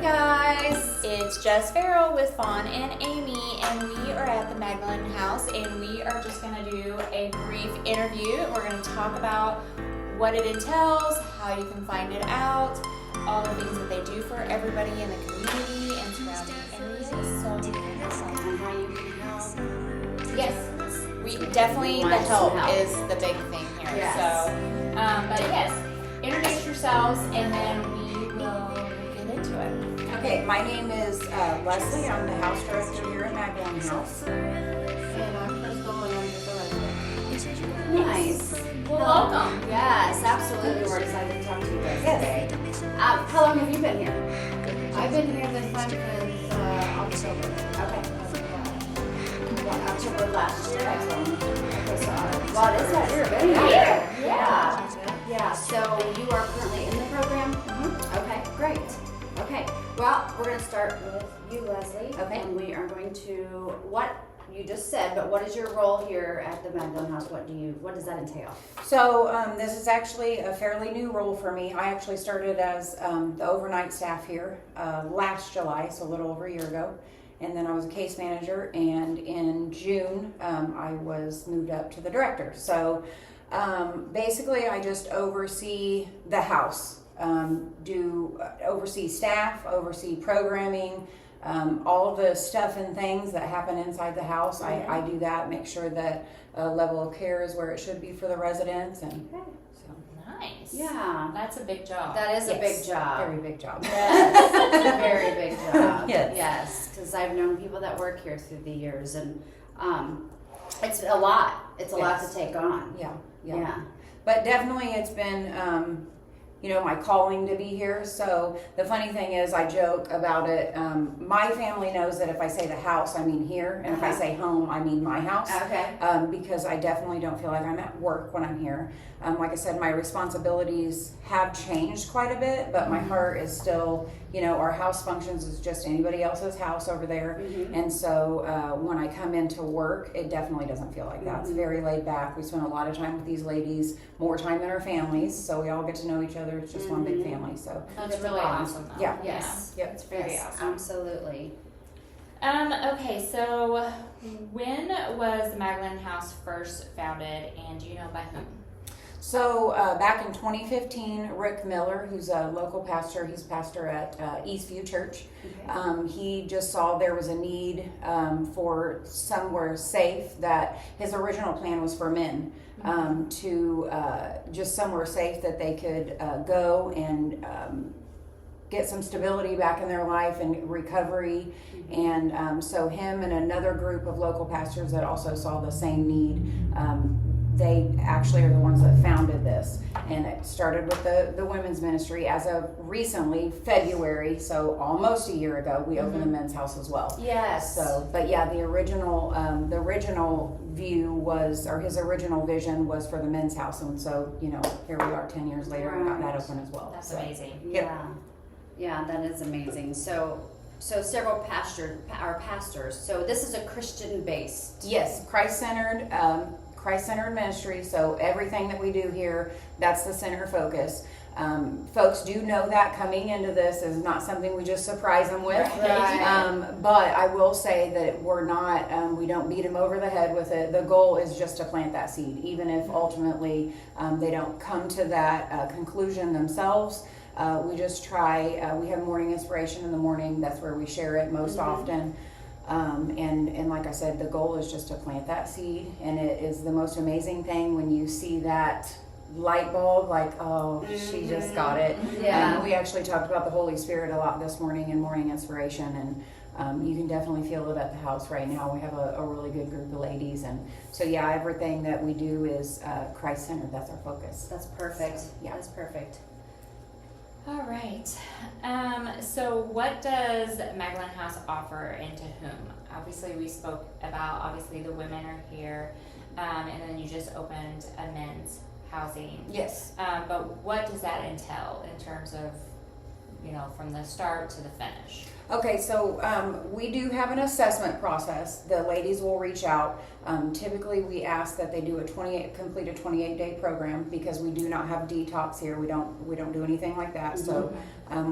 guys. It's Jess Farrell with Fawn and Amy, and we are at the Magdalene House, and we are just going to do a brief interview. We're going to talk about what it entails, how you can find it out, all the things that they do for everybody in the community and surrounding areas. So, And how you can help. yes, we definitely the help is the big thing here. Yes. So, but yes, introduce yourselves, and then we will get into it. Okay, my name is Leslie. I'm the house director here at Magdalene House. And I'm Crystal, and I'm just a resident. Nice. Well, welcome. Yes, absolutely. We're excited to talk to you guys Yes. today. How long have you been here? I've been here this time since October. Okay. October last year. Excellent. Okay, so, well, it is that year. Been here. Yeah. Yeah. So you are currently in the program? Mm-hmm. Okay, great. Okay. Well, we're going to start with you, Leslie. Okay. And we are going to, what you just said, but what is your role here at the Magdalene House? What does that entail? So this is actually a fairly new role for me. I actually started as the overnight staff here last July, so a little over a year ago. And then I was a case manager, and in June I was moved up to the director. So basically I just oversee the house. Oversee staff, oversee programming, all the stuff and things that happen inside the house. I do that, make sure that level of care is where it should be for the residents. And so, Nice. Yeah. That's a big job. That is a big job. very big job. Yes, a very big job. Yes. Because I've known people that work here through the years, and it's a lot. It's a lot to take on. Yeah. But definitely it's been, my calling to be here. So the funny thing is, I joke about it. My family knows that if I say the house, I mean here. And if I say home, I mean my house. Okay. Because I definitely don't feel like I'm at work when I'm here. Like I said, my responsibilities have changed quite a bit, but my heart is still, our house functions as just anybody else's house over there. Mm-hmm. And so when I come into work, it definitely doesn't feel like that. It's very laid back. We spend a lot of time with these ladies, more time than our families, so we all get to know each other. It's just one big family. So That's really awesome, though. Yeah. Yes. Yep. It's very awesome. Absolutely. Okay, so when was the Magdalene House first founded, and do you know by whom? So back in 2015, Rick Miller, who's a local pastor, he's pastor at Eastview Church. Okay. He just saw there was a need for somewhere safe. That his original plan was for men to just somewhere safe that they could go and get some stability back in their life and recovery. And so him and another group of local pastors that also saw the same need, they actually are the ones that founded this. And it started with the women's ministry. As of recently, February, so almost a year ago, we opened the men's house as well. Yes. So, but yeah, the original view was, or his original vision was for the men's house. And so, here we are 10 years later, and got that open as well. That's So, amazing. Yeah, that is amazing. So several pastors. So this is a Christian based. Yes, Christ-centered ministry. So everything that we do here, that's the center focus. Folks do know that coming into this is not something we just surprise them with. Right. But I will say that we're not, we don't beat them over the head with it. The goal is just to plant that seed, even if ultimately they don't come to that conclusion themselves. We just try, we have morning inspiration in the morning. That's where we share it most often. And like I said, the goal is just to plant that seed. And it is the most amazing thing when you see that light bulb, like, oh, she just got it. Yeah. We actually talked about the Holy Spirit a lot this morning in morning inspiration. And you can definitely feel it at the house right now. We have a really good group of ladies. And so, yeah, everything that we do is Christ-centered. That's our focus. That's perfect. So, yeah. That's perfect. All right. So what does Magdalene House offer, and to whom? Obviously, we spoke about, the women are here, and then you just opened a men's housing. Yes. But what does that entail in terms of from the start to the finish? Okay, so we do have an assessment process. The ladies will reach out. Typically, we ask that they do complete a 28-day program because we do not have detox here. We don't do anything like that. So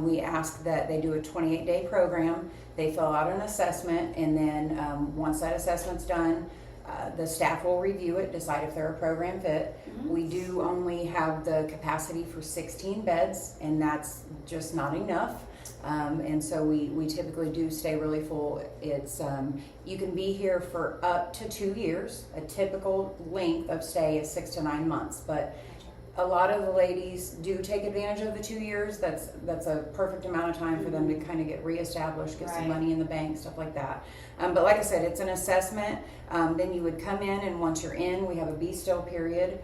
we ask that they do a 28-day program. They fill out an assessment, and then once that assessment's done, the staff will review it, decide if they're a program fit. We do only have the capacity for 16 beds, and that's just not enough. And so we typically do stay really full. It's you can be here for up to 2 years. A typical length of stay is 6 to 9 months, but a lot of the ladies do take advantage of the 2 years. That's a perfect amount of time for them to kind of get reestablished, get some money in the bank, stuff like that. But like I said, it's an assessment. Then you would come in, and once you're in, we have a be still period,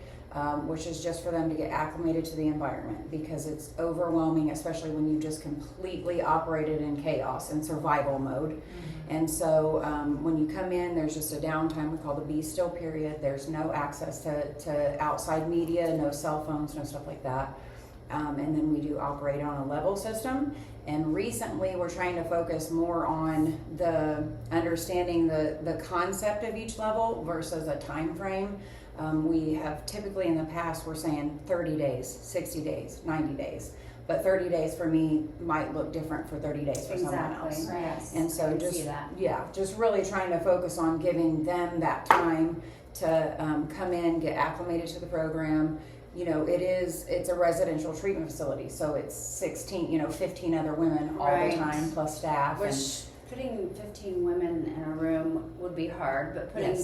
which is just for them to get acclimated to the environment, because it's overwhelming, especially when you just completely operated in chaos and survival mode. And so when you come in, there's just a downtime we call the be still period. There's no access to outside media, no cell phones, no stuff like that. And then we do operate on a level system. And recently we're trying to focus more on the understanding the concept of each level versus a time frame. We have typically in the past, we're saying 30 days, 60 days, 90 days. But 30 days for me might look different for 30 days for someone else. Right. And so just really trying to focus on giving them that time to come in, get acclimated to the program. It's a residential treatment facility, so it's 15 other women all the time plus staff. Which putting 15 women in a room would be hard, but putting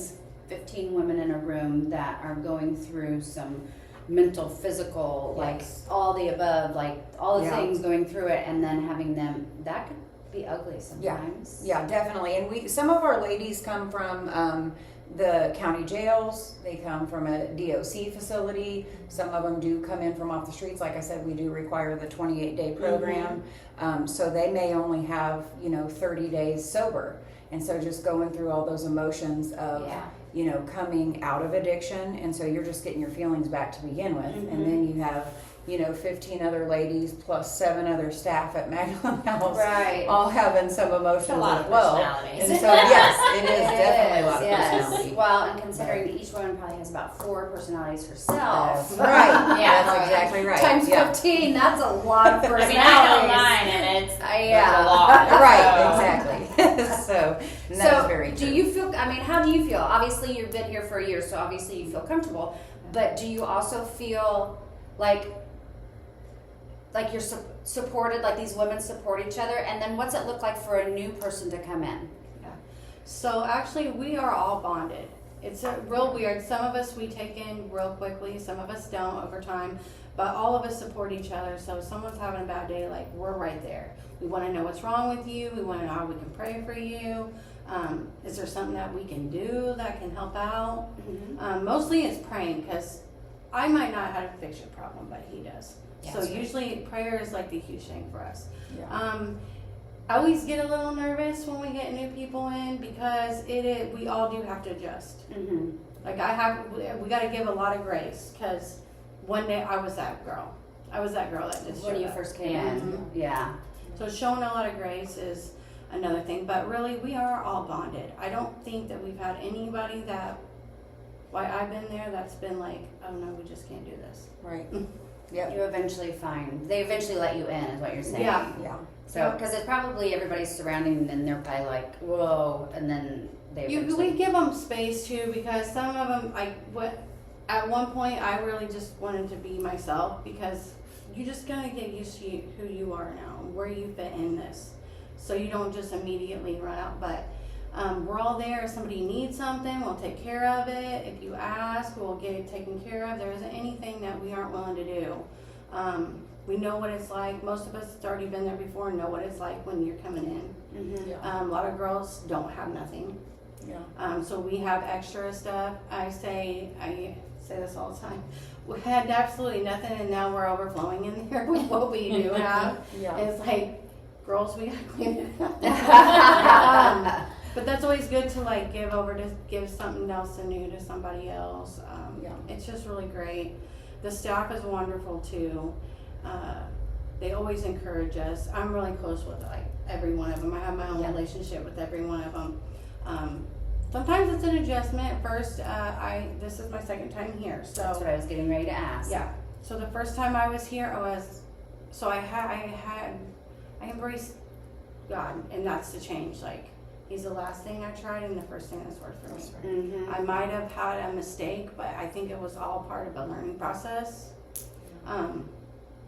15 women in a room that are going through some mental, physical, like all the above, like all the things going through it, and then having them, that could be ugly sometimes. Yeah, definitely. And some of our ladies come from the county jails. They come from a DOC facility. Some of them do come in from off the streets. Like I said, we do require the 28-day program. So they may only have 30 days sober, and so just going through all those emotions of coming out of addiction, and so you're just getting your feelings back to begin with. And then you have 15 other ladies plus 7 other staff at Magdalene House, all having some emotions a lot as of well. personalities. And so yes, it is definitely a lot of personality. Well, and considering each woman probably has about 4 personalities herself. That's right. That's exactly right. Times 15, that's a lot of personalities. I know mine, and it's a lot. Right, exactly. So that's very true. Do you feel, how do you feel? Obviously, you've been here for a year, so obviously you feel comfortable, but do you also feel like you're supported, like these women support each other? And then what's it look like for a new person to come in? So actually, we are all bonded. It's real weird. Some of us we take in real quickly, some of us don't over time, but all of us support each other. So if someone's having a bad day, like, we're right there. We want to know what's wrong with you. We want to know how we can pray for you. Is there something that we can do that can help out? Mostly it's praying, because I might not have to fix your problem, but he does. So usually prayer is like the huge thing for us. I always get a little nervous when we get new people in, because we all do have to adjust. Like we got to give a lot of grace, because one day I was that girl. That just when you first came in. So showing a lot of grace is another thing, but really we are all bonded. I don't think that we've had anybody that, while I've been there, that's been like, oh no, we just can't do this. Right. Yep. They eventually let you in, is what you're saying. Yeah. So, because it's probably everybody's surrounding, and they're probably like, whoa, and then we give them space too, because some of them, at one point I really just wanted to be myself, because you just gotta get used to who you are now, where you fit in this, so you don't just immediately run out. But we're all there. If somebody needs something, we'll take care of it. If you ask, we'll get it taken care of. There isn't anything that we aren't willing to do. We know what it's like. Most of us have already been there before and know what it's like when you're coming in. A lot of girls don't have nothing. So we have extra stuff. I say this all the time. We had absolutely nothing, and now we're overflowing in there with what we do have. It's like, girls, we gotta clean it up. But that's always good to give something else new to somebody else. It's just really great. The staff is wonderful too. They always encourage us. I'm really close with like every one of them. I have my own relationship with every one of them. Sometimes it's an adjustment. At first, this is my second time here, so That's what I was getting ready to ask. yeah. So the first time I was here, I embraced God, and that's the change. Like, He's the last thing I tried and the first thing that's worked for me. Mm-hmm. I might have had a mistake, but I think it was all part of a learning process.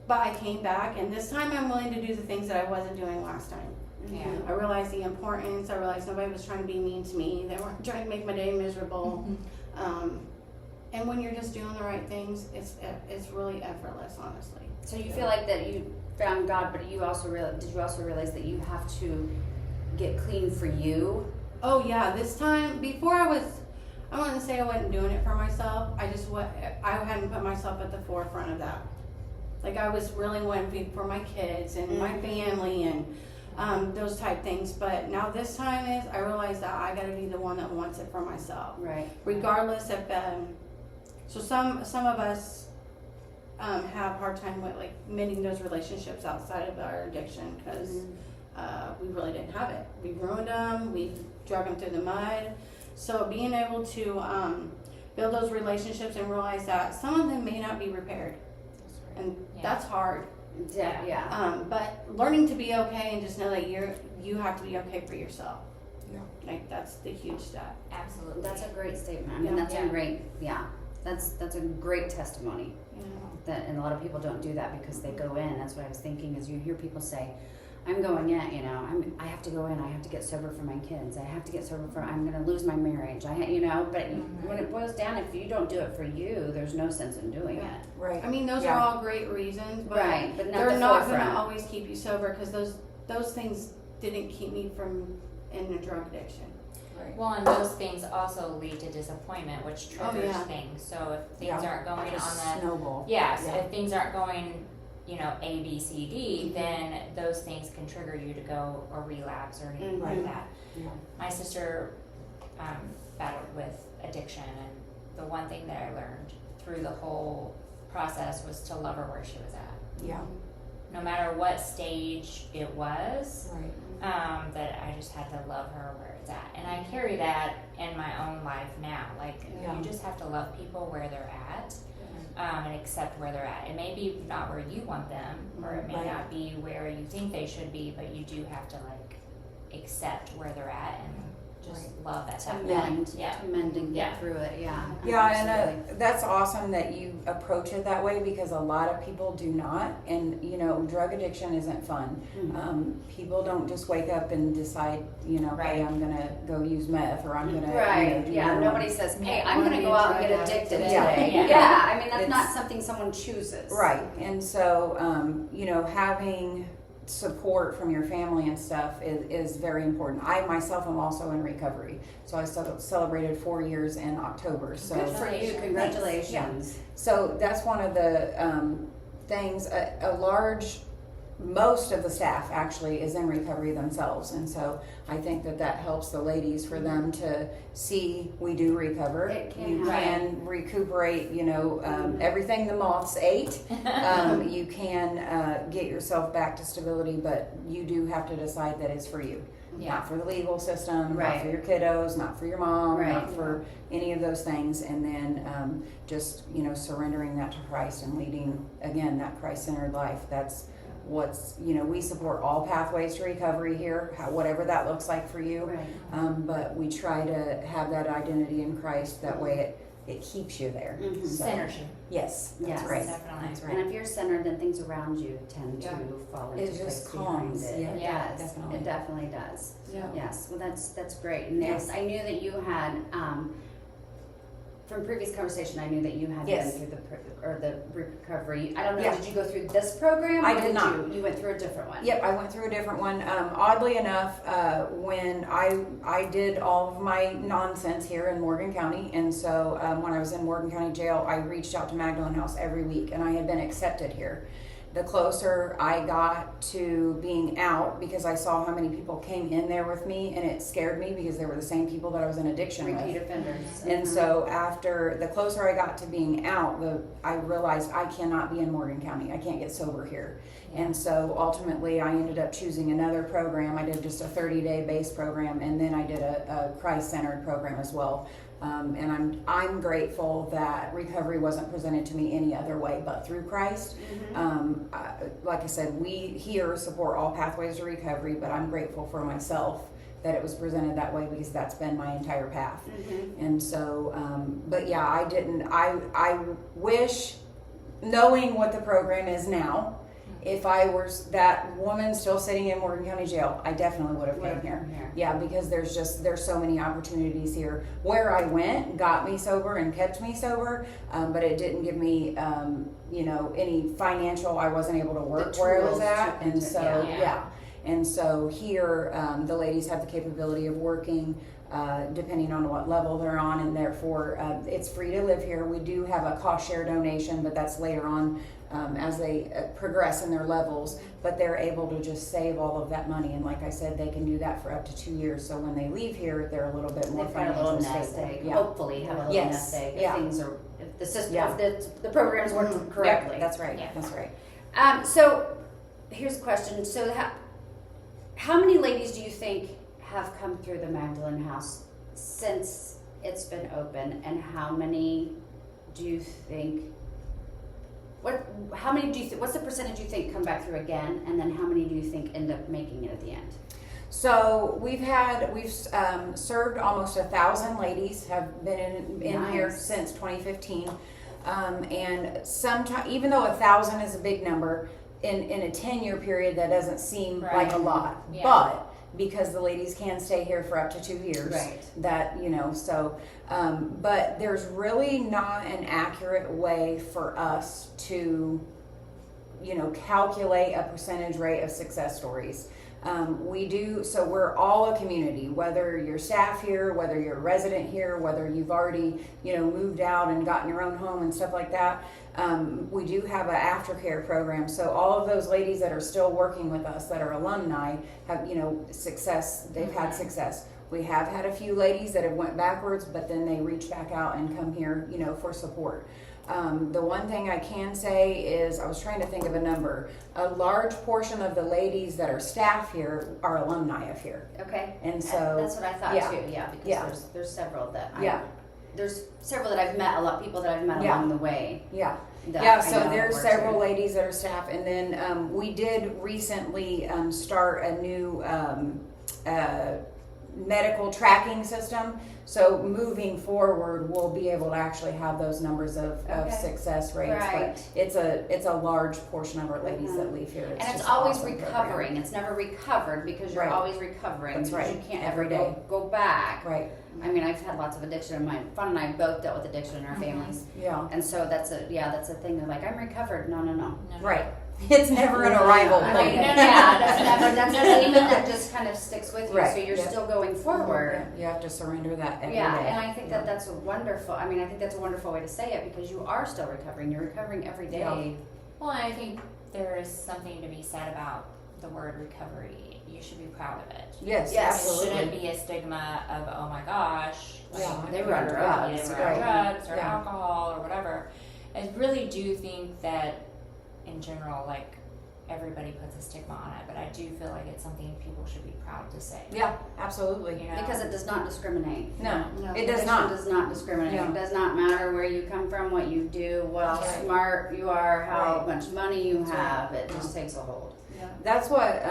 But I came back, and this time I'm willing to do the things that I wasn't doing last time. Yeah. I realized the importance. I realized nobody was trying to be mean to me. They weren't trying to make my day miserable. And when you're just doing the right things, it's really effortless, honestly. So you feel like that you found God, but did you also realize that you have to get clean for you? Oh yeah, this time before I wouldn't say I wasn't doing it for myself. I hadn't put myself at the forefront of that. Like I was really wanting for my kids and my family and those type things. But now this time I realize that I got to be the one that wants it for myself. Right. Regardless if so some of us have a hard time with like mending those relationships outside of our addiction because we really didn't have it. We ruined them. We drug them through the mud. So being able to build those relationships and realize that some of them may not be repaired, and that's hard. Yeah. But learning to be okay and just know that you have to be okay for yourself. Yeah. Like that's the huge step. Absolutely. That's a great statement. I mean, Yeah. that's a great, that's a great testimony. And a lot of people don't do that because they go in. That's what I was thinking. Is you hear people say, "I'm going in. I have to go in. I have to get sober for my kids. I have to get sober for. I'm going to lose my marriage. But when it boils down, if you don't do it for you, there's no sense in doing it. Right. I mean, those are all great reasons, but Right, but not they're the not going forefront. to always keep you sober because those things didn't keep me from in a drug addiction. Well, and those things also lead to disappointment, which triggers things. So if things aren't going Just on the snowball. if things aren't going, A, B, C, D, then those things can trigger you to go or relapse or anything like that. Yeah. My sister battled with addiction, and the one thing that I learned through the whole process was to love her where she was at. Yeah. No matter what stage it was, Right. that I just had to love her where it's at. And I carry that in my own life now. Like, you just have to love people where they're at. And accept where they're at. It may be not where you want them, or it may not be where you think they should be, but you do have to accept where they're at and just love at that point. To mend and get through it. Yeah. Yeah, Absolutely. and that's awesome that you approach it that way because a lot of people do not. And, drug addiction isn't fun. People don't just wake up and decide, hey, I'm going to go use meth or I'm going to. Right. Do Nobody says, hey, I'm going to go out and get addicted Yeah. today. Yeah. I mean, that's not something someone chooses. Right. And so, having support from your family and stuff is very important. I myself am also in recovery. So I celebrated 4 years in October. So Good for you. Congratulations. So that's one of the things, most of the staff actually is in recovery themselves. And so I think that helps the ladies for them to see we do recover. It can You can recuperate, everything the moths ate. You can get yourself back to stability, but you do have to decide that it's for you. Not for the legal system, not for your kiddos, not for your mom, not for any of those things. And then just, surrendering that to Christ and leading, again, that Christ-centered life. That's what's, we support all pathways to recovery here, whatever that looks like for you. But we try to have that identity in Christ. That way it keeps you there. So, Synergy. yes, that's Yes. right. Definitely. That's And right. if you're centered, then things around you tend to fall into It place just behind calms. it. Yeah, It does. definitely. It definitely does. Yeah. Yes. Well, that's great. And Yes. I knew that you had, from previous conversation, I knew that you had Yes. been through the recovery. I don't know. Yeah. Did you go through this program? I or did not. You went through a different one. Yep, I went through a different one. Oddly enough, when I did all of my nonsense here in Morgan County, and so when I was in Morgan County Jail, I reached out to Magdalene House every week, and I had been accepted here. The closer I got to being out, because I saw how many people came in there with me, and it scared me because they were the same people that I was in addiction with. Repeat offenders. And so after the closer I got to being out, I realized I cannot be in Morgan County. I can't get sober here. And so ultimately I ended up choosing another program. I did just a 30-day base program, and then I did a Christ-centered program as well. And I'm grateful that recovery wasn't presented to me any other way but through Christ. Like I said, we here support all pathways to recovery, but I'm grateful for myself that it was presented that way, because that's been my entire path. And so, but yeah, I wish, knowing what the program is now, if I were that woman still sitting in Morgan County Jail, I definitely would have came here. Yeah, because there's so many opportunities here. Where I went got me sober and kept me sober, but it didn't give me, any financial. I wasn't able to work where I was at, and so And so here, the ladies have the capability of working depending on what level they're on, and therefore it's free to live here. We do have a cost share donation, but that's later on as they progress in their levels, but they're able to just save all of that money. And like I said, they can do that for up to 2 years. So when they leave here, they're a little bit more They've got a little financially nest stable. egg. Yeah. Hopefully have a little Yes. nest egg if Yeah. things are, if the system, Yeah. if the program's working correctly. Yeah, that's right. Yeah. That's right. So here's a question. So how many ladies do you think have come through the Magdalene House since it's been open, and how many do you think, what's the percentage you think come back through again, and then how many do you think end up making it at the end? So we've served almost 1,000 ladies have been in Nice. here since 2015, and sometimes, even though 1,000 is a big number, in a 10-year period that doesn't seem like a lot, Yeah. but because the ladies can stay here for up to 2 years, Right. that but there's really not an accurate way for us to calculate a percentage rate of success stories. We're all a community, whether you're staff here, whether you're a resident here, whether you've already, moved out and gotten your own home and stuff like that. We do have an aftercare program. So all of those ladies that are still working with us that are alumni have, success. They've had success. We have had a few ladies that have went backwards, but then they reach back out and come here, for support. The one thing I can say is, I was trying to think of a number. A large portion of the ladies that are staff here are alumni of here. Okay. And so that's what I thought yeah. too. Yeah, because Yeah. there's several that there's several that I've met, people that I've met Yeah. along the way. Yeah. that Yeah, I so know there's work several here. ladies that are staff, and then we did recently start a new medical tracking system. So moving forward, we'll be able to actually have those numbers of Okay. success rates. Right. But it's a large portion of our ladies that leave here. And it's just always awesome recovering. program. It's never recovered because you're Right. always recovering. That's because right. You can't Every ever go back. Right. I mean, I've had lots of addiction. My Fawn and I both dealt with addiction in our Mm-hmm. families, Yeah. and so that's a thing. They're like, I'm recovered. No. Right. It's never an arrival I point. mean, yeah, that's never even that just kind of sticks with you. Right. So you're Yep. still going forward. You have to surrender that every day. Yeah, and I think that's a wonderful. I mean, I think that's a wonderful way to say it because you are still recovering. You're recovering every day. Yeah. Well, I think there is something to be said about the word recovery. You should be proud of it. Yes, Yes. It shouldn't absolutely. be a stigma of, oh my gosh, Yeah, they were on drugs, they were on right. drugs or Yeah. alcohol or whatever. I really do think that in general, like, everybody puts a stigma on it, but I do feel like it's something people should be proud to say. Yeah, absolutely. You know? Because it does not discriminate. No, No, it does Addiction not. does not discriminate. No. It does not matter where you come from, what you do, how Right. smart you are, how Right. much money you That's have. It just takes a hold. That's what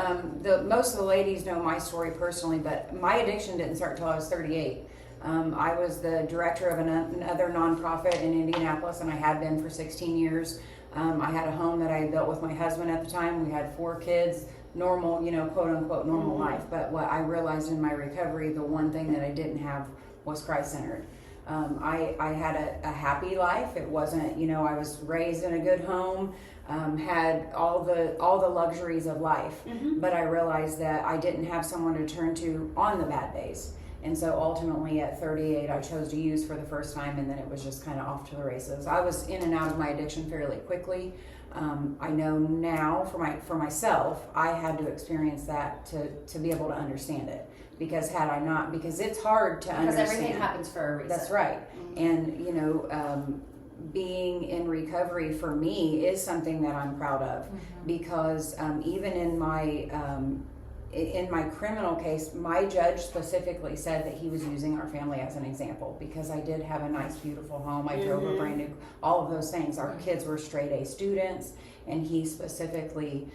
most of the ladies know my story personally, but my addiction didn't start until I was 38. I was the director of another nonprofit in Indianapolis, and I had been for 16 years. I had a home that I had built with my husband at the time. We had 4 kids, normal, quote unquote normal life. But what I realized in my recovery, the one thing that I didn't have was Christ-centered. I had a happy life. It wasn't, I was raised in a good home, had all the luxuries of life. But I realized that I didn't have someone to turn to on the bad days. And so ultimately at 38, I chose to use for the first time, and then it was just kind of off to the races. I was in and out of my addiction fairly quickly. I know now for myself, I had to experience that to be able to understand it. Because had I not, because it's hard to understand. Because everything happens for a reason. That's right. And, being in recovery for me is something that I'm proud of, because even in my criminal case, my judge specifically said that he was using our family as an example, because I did have a nice, beautiful home. I drove a brand new, all of those things. Our kids were straight A students, and he specifically,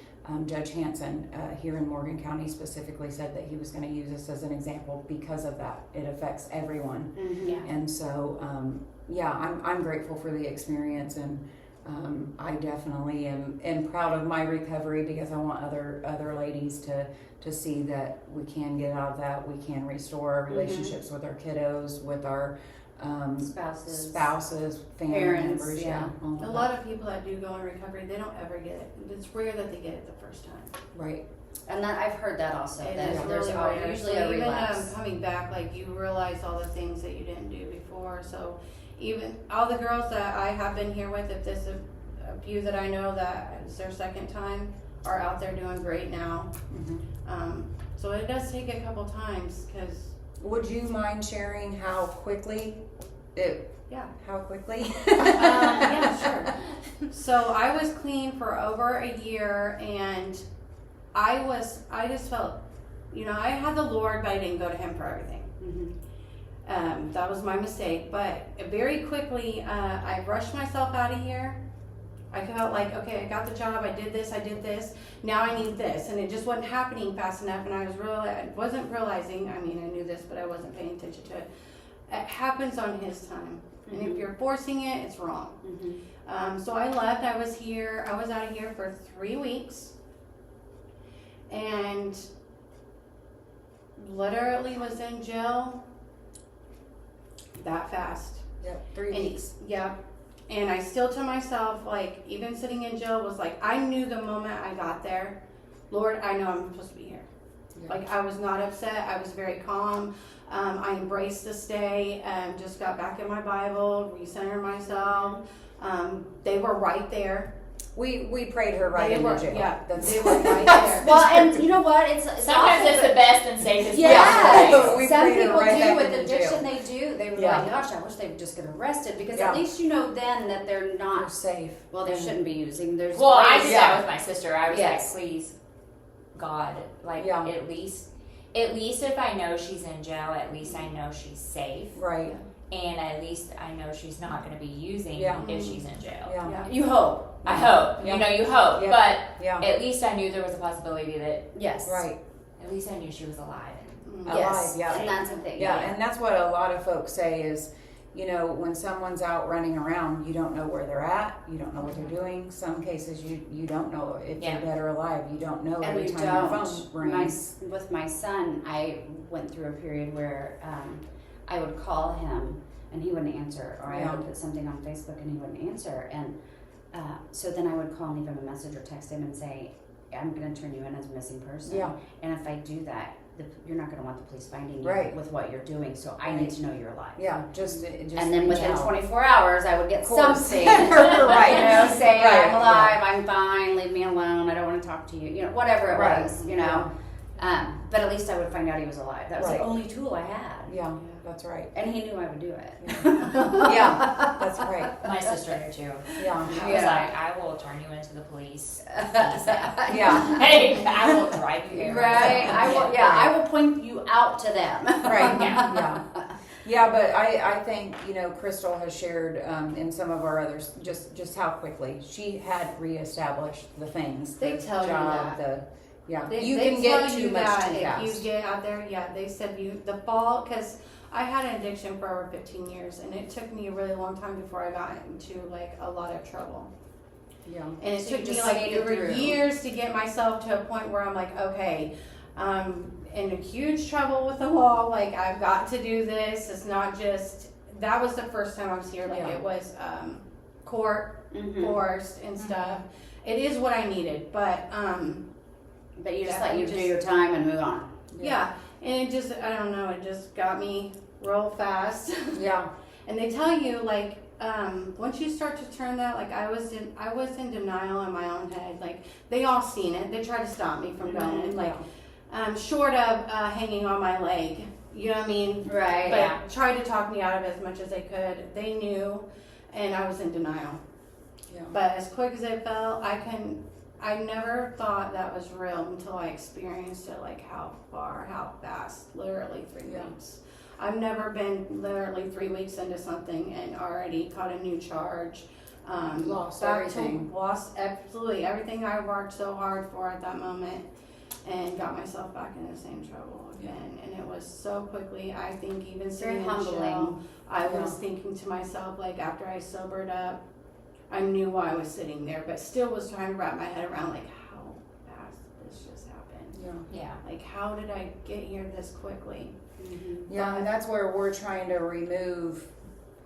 Judge Hanson here in Morgan County specifically said that he was going to use us as an example because of that. It affects everyone. Yeah. And so, I'm grateful for the experience, and I definitely am proud of my recovery, because I want other ladies to see that we can get out of that. We can restore our relationships with our kiddos, with our spouses, family Parents, members. A lot of people that do go in recovery, they don't ever get it. It's rare that they get it the first time. Right. And that I've heard that also. It That is there's really rare. usually So a even relapse. coming back, like, you realize all the things that you didn't do before. So even all the girls that I have been here with, if there's a few that I know that it's their second time, are out there doing great now. So it does take a couple times, because Would you mind sharing how quickly it? Yeah. How quickly? Yeah, sure. So I was clean for over a year, and I just felt, I had the Lord, but I didn't go to Him for everything. That was my mistake. But very quickly, I rushed myself out of here. I felt like, okay, I got the job, I did this, now I need this. And it just wasn't happening fast enough, and I wasn't realizing, I knew this, but I wasn't paying attention to it. It happens on His time. And if you're forcing it, it's wrong. So I left. I was out of here for 3 weeks, and literally was in jail that fast. Yep, 3 weeks. Yeah. And I still to myself, like, even sitting in jail was like, I knew the moment I got there, Lord, I know I'm supposed to be here. Yeah. Like, I was not upset. I was very calm. I embraced the stay, just got back in my Bible, recentered myself. They were right there. We prayed her right into jail. Yeah, That's they were right there. Well, and you know what? It's Sometimes it's the best and safest. Yes. Yeah. We Some prayed her people right do back with into addiction. jail. They do. They were Yeah. like, "Gosh, I wish they would just get arrested," because Yeah. at least you know then that they're We're not. safe. Well, they shouldn't be using. There's Well, I ways- did Yeah. that with my sister. I was Yes. like, please, God, like, Yeah. at least if I know she's in jail, at least I know she's safe. Right. And at least I know she's not going to be using Yeah. if she's in jail. Yeah. Yeah. You hope. I hope. Yeah. You hope. Yeah. But Yeah. at least I knew there was a possibility that, Yes. Right. at least I knew she was alive. Yes. Alive, yeah. And that's the thing. Yeah, and that's what a lot of folks say is, when someone's out running around, you don't know where they're at, you don't know what they're doing. Some cases you don't know if Yeah. they're dead or alive. You don't know And every we time your phone don't. rings. With my son, I went through a period where I would call him and he wouldn't answer, or I Yeah. would put something on Facebook and he wouldn't answer, and so then I would call and leave him a message or text him and say, I'm going to turn you in as a missing person. Yeah. And if I do that, you're not going to want the police finding you Right. with what you're doing, so I Right. need to know you're alive. Yeah, just And then reach within out. 24 hours, I would get Of course. something, Right. say Right, I'm alive, I'm fine, leave me alone, I don't want to talk to you, whatever it Right. was, But at least I would find out he was alive. That was Right. the only tool I had, Yeah, that's right. and he knew I would do it. Yeah, that's right. My sister knew too. Yeah. I was Yeah. like, I will turn you into the police. ASAP. Yeah. Hey, I will drive you here. Right? I will point you out to them. Right. Yeah. Yeah. Yeah, but I think, Crystal has shared in some of our others just how quickly she had reestablished the things. They the tell you job, that. You They can tell get you too much that too if fast. you get out there, they said the fall, because I had an addiction for over 15 years, and it took me a really long time before I got into like a lot of trouble. Yeah. And it So you took me just like made it over through. years to get myself to a point where I'm like, okay, I'm in a huge trouble with the law. Like, I've got to do this. It's not just, that was the first time I was here. Like, Yeah. it was court, Mhm. forced and stuff. It is what I needed, but But you just Yeah, let you just- do your time and move on. yeah. And it just, I don't know, it just got me real fast. Yeah. And they tell you, like, once you start to turn that, like, I was in denial in my own head. Like, they all seen it. They tried to stop me from going. Like, short of hanging on my leg. You know what I mean? Right. But Yeah. tried to talk me out of it as much as they could. They knew. and I was in denial. Yeah. But as quick as it felt, I never thought that was real until I experienced it, like how fast, literally 3 Yeah. weeks. I've never been literally 3 weeks into something and already caught a new charge. Lost back everything. Lost absolutely everything I worked so hard for at that moment, and got myself back in the same trouble again. And it was so quickly. I think even sitting in humbling. jail, I Yeah. was thinking to myself, like after I sobered up, I knew why I was sitting there, but still was trying to wrap my head around like how fast this just happened. Yeah. Yeah. Like how did I get here this quickly? Yeah, and that's where we're trying to remove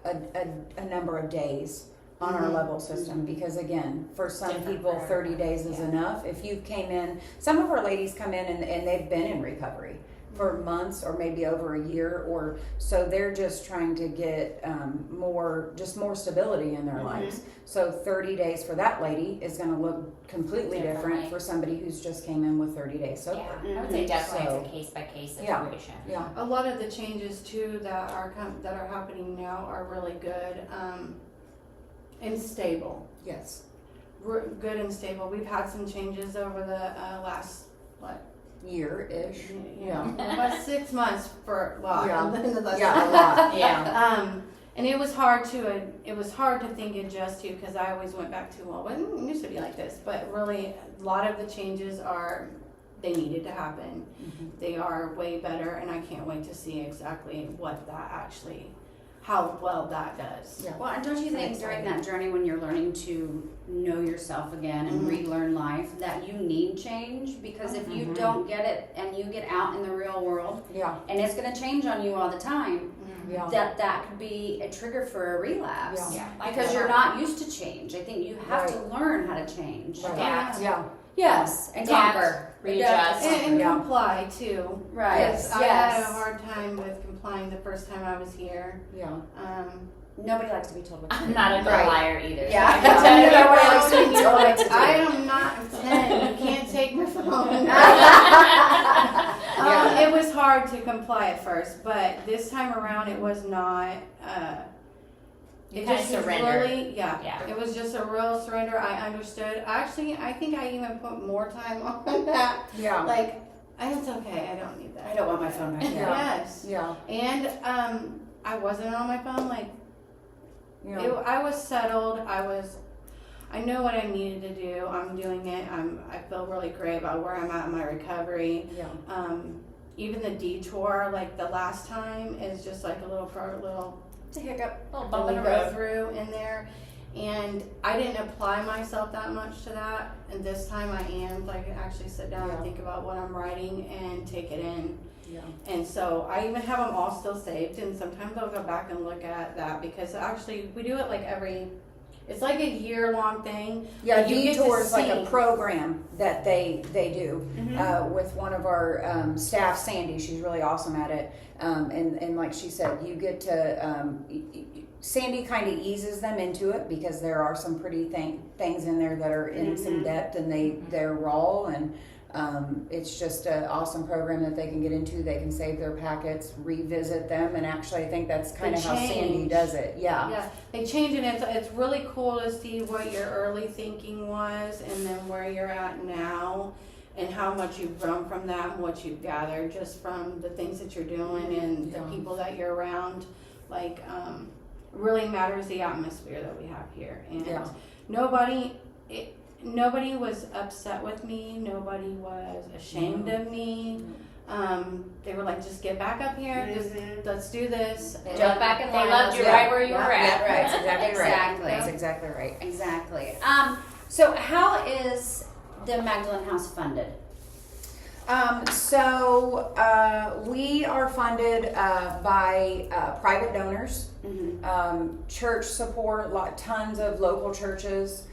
a number of days on our level system, because again, for some Different people, for 30 days is enough. If you came in, some of our ladies come in and they've been in recovery for months or maybe over a year, or so they're just trying to get more stability in their lives. So 30 days for that lady is going to look completely different Differently. for somebody who's just came in with 30 days sober. Yeah, I would say definitely So- it's a case by case Yeah. situation. Yeah. A lot of the changes too that are happening now are really good and stable. Yes. Good and stable. We've had some changes over the last Year-ish. yeah, about 6 months for Yeah. less Yeah, than a that. lot. Yeah. And it was hard to think adjust to, because I always went back to, well, it used to be like this, but really a lot of the changes they needed to happen. They are way better, and I can't wait to see exactly how well that does. Yeah. Well, and don't you think during that journey when you're learning to know yourself again and relearn life, that you need change? Because if you don't get it and you get out in the real world, Yeah. and it's going to change on you all the time, Yeah. that could be a trigger for a relapse. Yeah. Like Because that. you're not used to change. I think you have to Right. learn how to change. Right. Adapt. Yeah. Yes, and Adapt, conquer. readjust. And Yeah. comply too. Right. Because I had a Yes. hard time with complying the first time I was here. Yeah. Nobody likes to be told what to do. I'm not a good Right. liar either. Yeah. So I can tell you Nobody what likes to be told what to do. I am not 10. You can't take my phone. It was hard to comply at first, but this time around it was not. You It kinda just was surrender. really, Yeah. It was just a real surrender. I understood. Actually, I think I even put more time on that. Yeah. Like, it's okay. I don't need that. I don't want my phone back. Yeah. Yes. Yeah. And I wasn't on my phone. Like, Yeah. I was settled. I know what I needed to do. I'm doing it. I feel really great about where I'm at in my recovery. Yeah. Even the detour, like the last time, is just like a little It's a hiccup. Little that bump we in the go road. through in there. And I didn't apply myself that much to that. And this time I am. I can actually sit down Yeah. and think about what I'm writing and take it in. Yeah. And so I even have them all still saved, and sometimes I'll go back and look at that, because actually we do it like it's like a year-long thing. Yeah, You get to Detour is like a see. program that they do with one of our staff, Sandy. She's really awesome at it. And like she said, you get to, Sandy kind of eases them into it, because there are some pretty things in there that are in some depth, and they're raw, and it's just an awesome program that they can get into. They can save their packets, revisit them, and actually I think that's kind They of how Sandy change. does it. Yeah. Yeah, they change, and it's really cool to see what your early thinking was, and then where you're at now, and how much you've grown from that, and what you've gathered just from the things that you're doing and Yeah. the people that you're around. Like, really matters the atmosphere that we have here, and Yeah. nobody was upset with me. Nobody was ashamed of me. They were like, just get back up here. Just let's do this. And Jump back in line. They loved you Yeah. right where you were Yeah, at. right. That's exactly right. Exactly. That's exactly right. Exactly. So how is the Magdalene House funded? We are funded by private donors, church support, tons of local churches.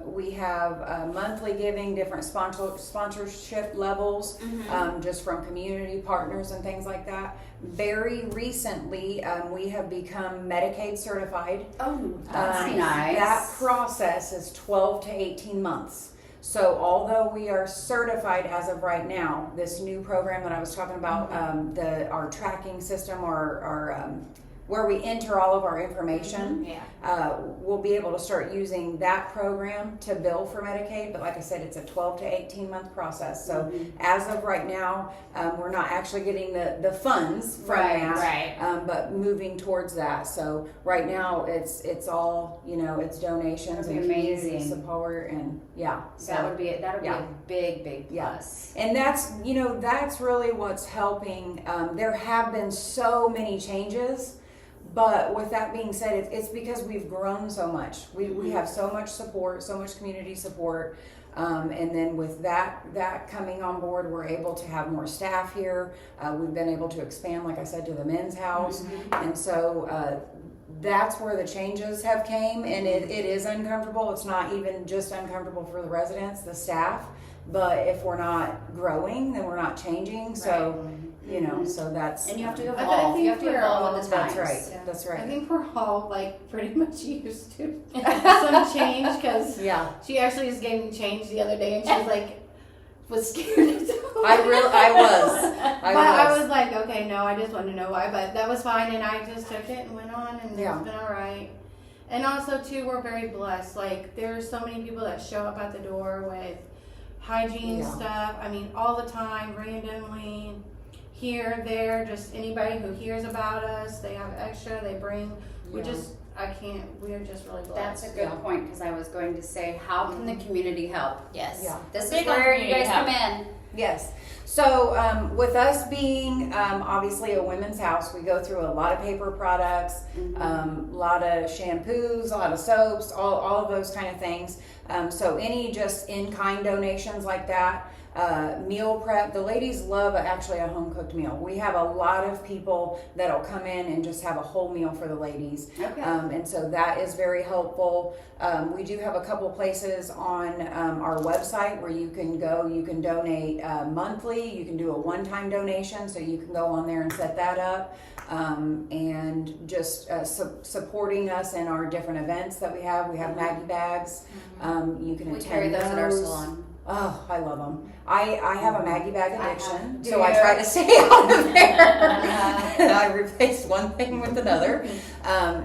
We have monthly giving, different sponsorship levels, just from community partners and things like that. Very recently, we have become Medicaid certified. Oh, that's nice. That process is 12 to 18 months. So although we are certified as of right now, this new program that I was talking about, our tracking system, our where we enter all of our information. Yeah. We'll be able to start using that program to bill for Medicaid, but like I said, it's a 12 to 18 month process. So as of right now, we're not actually getting the funds from that, Right. but moving towards that. So right now, it's all, it's donations That'd and be community amazing. support, and so That would be yeah. a big Yeah. plus. and that's really what's helping. There have been so many changes, but with that being said, it's because we've grown so much. We have so much support, so much community support, and then with that coming on board, we're able to have more staff here. We've been able to expand, like I said, to the men's house, and so that's where the changes have came, and it is uncomfortable. It's not even just uncomfortable for the residents, the staff, but if we're not growing, then we're not changing. So, so that's. And you have to I evolve. think You have to we're evolve all- with the times. That's right. Yeah. That's I right. think we're all like pretty much used to some change because Yeah. she actually just gave me change the other day and she was like, was scared. I was. I was like, okay, no, I just wanted to know why, but that was fine, and I just took it and went on, and Yeah. it's been all right. And also, too, we're very blessed. Like, there's so many people that show up at the door with hygiene Yeah. stuff. I mean, all the time, randomly, here, there, just anybody who hears about us, they have extra, they bring. We Yeah. just, we're just really blessed. That's a good Yeah. point, because I was going to say, how can the community help? Yes. Yeah. This Big is on where you community guys come help. in. Yes. So with us being obviously a women's house, we go through a lot of paper products, a lot of shampoos, a lot of soaps, all of those kind of things. So any just in-kind donations like that. Meal prep. The ladies love actually a home cooked meal. We have a lot of people that'll come in and just have a whole meal for the ladies. Okay. And so that is very helpful. We do have a couple places on our website where you can go. You can donate monthly. You can do a one-time donation, so you can go on there and set that up. And just supporting us in our different events that we have. We have Maggie bags. You can We attend carry those at our those. salon. Oh, I love them. I have a Maggie bag addiction, Do so I you? try to stay out of there. I replaced one thing with another.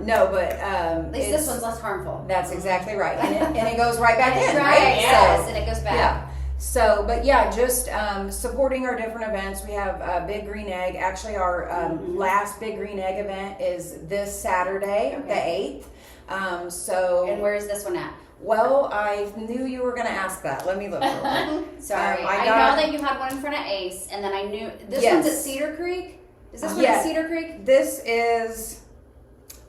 No, but At least it's- this one's less harmful. That's exactly right, and it goes right back in, right? Yes, So, and it goes back. yeah. So, but yeah, just supporting our different events. We have Big Green Egg. Actually, our last Big Green Egg event is this Saturday, Okay. the 8th. So, And where's this one at? well, I knew you were going to ask that. Let me look real quick. Sorry, I I got- know that you had one in front of Ace, and then I knew this Yes. one's at Cedar Creek. Is this one Yes. at Cedar Creek? This is,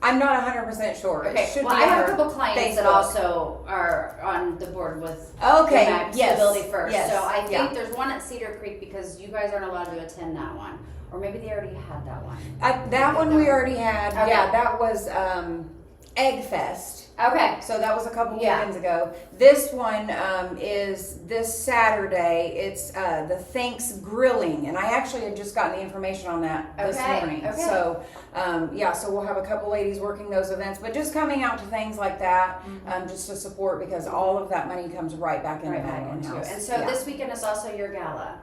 I'm not 100% sure. It Okay. should Well, be I have a on our couple clients that Facebook. also are on the board with Okay, the Mag yes, Stability First. yes, So I think yeah. there's one at Cedar Creek because you guys aren't allowed to attend that one, or maybe they already had that one. That one we already had. Okay. Yeah, that was Egg Fest. Okay. So that was a couple Yeah. weekends ago. This one is this Saturday. It's the Thanks Grilling, and I actually had just gotten the information on that this Okay, morning. okay. So yeah, so we'll have a couple ladies working those events, but just coming out to things like that, just to support, because all of that money comes right back into Right back Magdalene into. House. And so Yeah. this weekend is also your gala.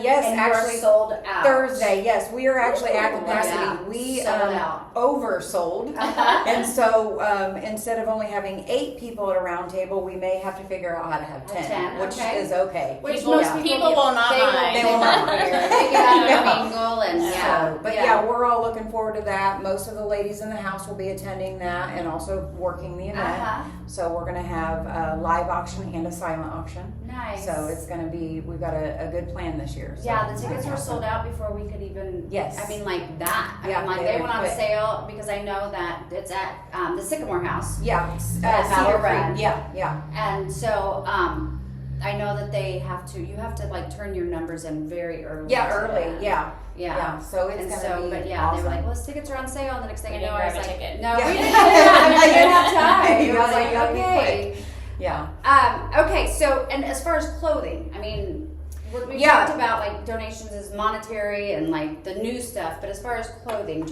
Yes, and actually. you're sold out. Thursday, yes, we are actually at Ooh, capacity. yeah. We Sold out. oversold, Uh-huh. and so instead of only having 8 people at a round table, we may have to figure out how to have 10, which okay. is okay. Which People- most people will not mind. They will not mind. They get out and mingle and yeah. So, but yeah, we're all looking forward to that. Most of the ladies in the house will be attending that and also working the event. Uh-huh. So we're going to have a live auction and a silent auction. Nice. So it's going to be, we've got a good plan this year. So Yeah, the tickets were awesome. sold out before we could even. Yes. I mean, like that. I Yeah, mean, like they they were went on quick. sale because I know that it's at the Sycamore House, Yeah, At Cedar Battle Creek. Run. Yeah. and so I know that they have to. You have to like turn your numbers in very early. Yeah, to early. that. Yeah. Yeah. So it's And gonna so, be but yeah, awesome. they were like, "Well, his tickets are on sale." And the next thing We I know, didn't I was grab a like, ticket. "No, Yeah. we didn't. I didn't have time." You I was gotta- like, you gotta be "Okay." Yeah. Okay, so and as far as clothing, I mean, we Yeah. talked about like donations as monetary and like the new stuff, but as far as clothing, are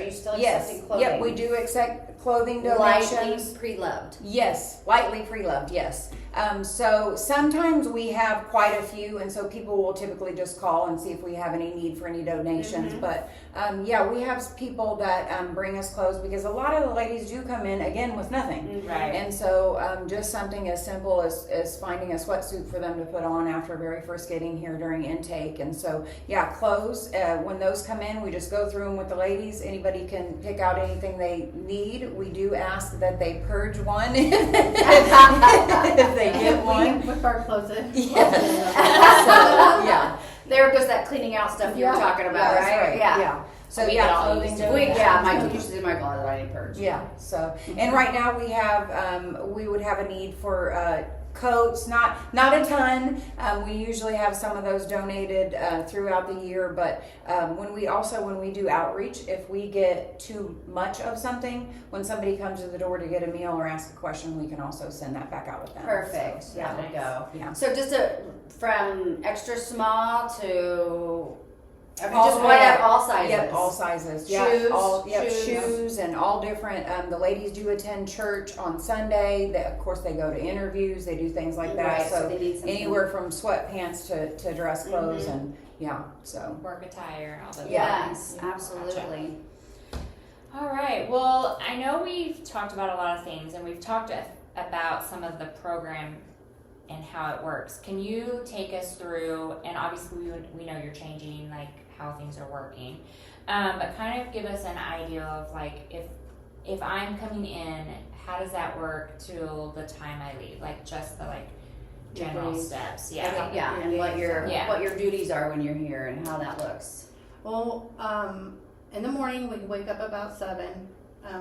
you still Yes. accepting clothing? Yep, we do accept clothing Lightly donations. pre-loved. Yes, lightly pre-loved, yes. So sometimes we have quite a few, and so people will typically just call and see if we have any need for any donations. But yeah, we have people that bring us clothes because a lot of the ladies do come in again with nothing. Right. And so just something as simple as finding a sweatsuit for them to put on after very first getting here during intake. And so yeah, clothes, when those come in, we just go through them with the ladies. Anybody can pick out anything they need. We do ask that they purge one if they get one. With our closet. Yes. So, yeah. There goes that cleaning out stuff you were talking about, That's right? Yeah. So We yeah, get all clothing. used to We, it. yeah, my usually in my closet I need purge. Yeah. So and right now we have we would have a need for coats, not a ton. We usually have some of those donated throughout the year, but when we do outreach, if we get too much of something, when somebody comes to the door to get a meal or ask a question, we can also send that back out with them. Perfect. So, That would go. Yeah. So just from extra small to I mean, All just the way whatever, up. all sizes. Yep, all sizes. Shoes, Shoes and all different. The ladies do attend church on Sunday. Of course, they go to interviews. They do things like that. Right, so So they need something. anywhere from sweatpants to dress clothes and yeah. So Work attire, all those Yes, things. absolutely. All right. Well, I know we've talked about a lot of things, and we've talked about some of the program and how it works. Can you take us through? And obviously, we know you're changing, like how things are working, but kind of give us an idea of like if I'm coming in, how does that work till the time I leave? Like just the general days. steps. Yeah, Yeah. yeah, and what your Yeah. what your duties are when you're here and how that looks. Well, in the morning we wake up about 7.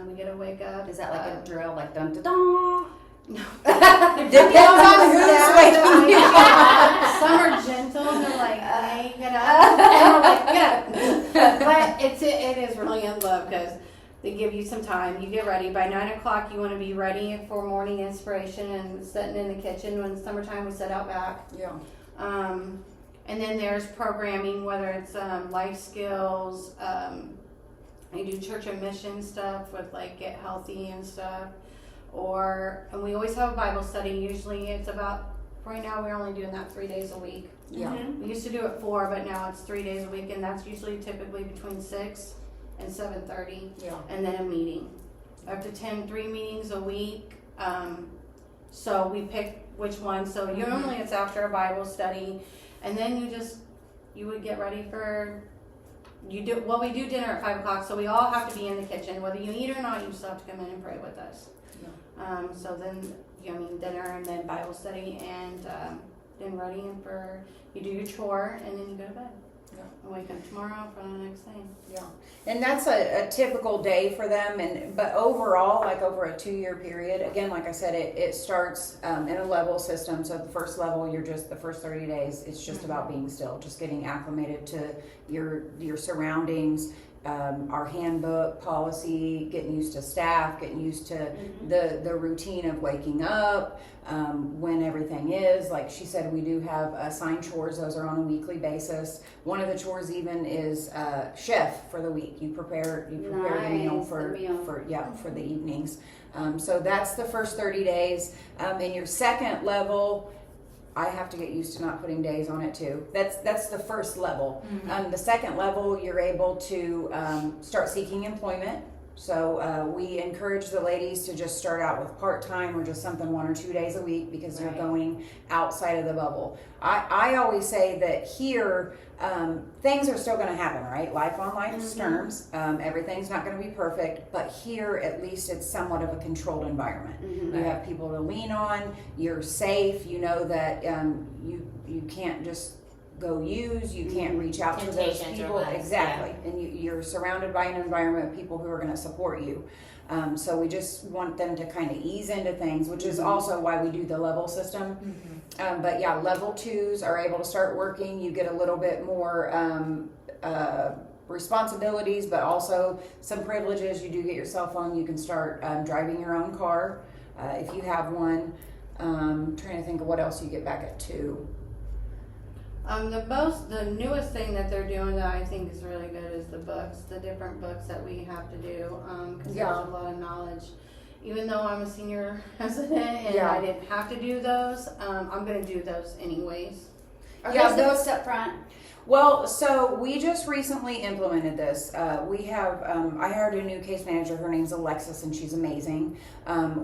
We get to wake up. Is that like a drill, like dun dun dun? depends on who's waking you up. Some are gentle and they're like, hey, get up. And we're like, get up. But it is really in love because they give you some time. You get ready. By 9 o'clock, you want to be ready for morning inspiration and sitting in the kitchen. When it's summertime, we sit out back. Yeah. And then there's programming, whether it's life skills. I do church and mission stuff with like get healthy and stuff. And we always have a Bible study. Usually it's about, right now we're only doing that 3 days a week. Yeah. We used to do it 4, but now it's 3 days a week, and that's usually typically between 6 and 7:30, Yeah. and then a meeting. Up to 3 meetings a week. So we pick which one. So normally it's after a Bible study, and then you would get ready for. We do dinner at 5 o'clock, so we all have to be in the kitchen, whether you eat or not. You still have to come in and pray with us. So then, dinner and then Bible study and then ready for you do your chore and then you go to bed. Yeah. And wake up tomorrow for the next thing. Yeah, and that's a typical day for them. But overall, like over a 2-year period, again, like I said, it starts in a level system. So the first level, the first 30 days, it's just about being still, just getting acclimated to your surroundings. Our handbook policy, getting used to staff, getting used to the routine of waking up, when everything is. Like she said, we do have assigned chores. Those are on a weekly basis. One of the chores even is chef for the week. You prepare the meal Nice, for the meal. for the evenings. So that's the first 30 days. In your second level, I have to get used to not putting days on it too. That's the first level. The second level, you're able to start seeking employment. So we encourage the ladies to just start out with part-time or just something 1 or 2 days a week because you're going outside of the bubble. I always say that here, things are still going to happen, right? Life on life's terms. Everything's not going to be perfect, but here at least it's somewhat of a controlled environment. You have people to lean on. You're safe. You know that you can't just go use. You can't reach out to those Temptations or people. less, Exactly. And you're surrounded by an environment of people who are going to support you. So we just want them to kind of ease into things, which is also why we do the level system. But yeah, level 2s are able to start working. You get a little bit more responsibilities, but also some privileges. You do get your cell phone. You can start driving your own car if you have one. Trying to think of what else you get back at 2. The newest thing that they're doing that I think is really good is the books, the different books that we have to do, because there's a lot of knowledge even though I'm a senior resident and Yeah. I didn't have to do those, I'm gonna do those anyways. Are Yeah, those the those- books up front? Well, so we just recently implemented this. We have, I hired a new case manager. Her name's Alexis, and she's amazing.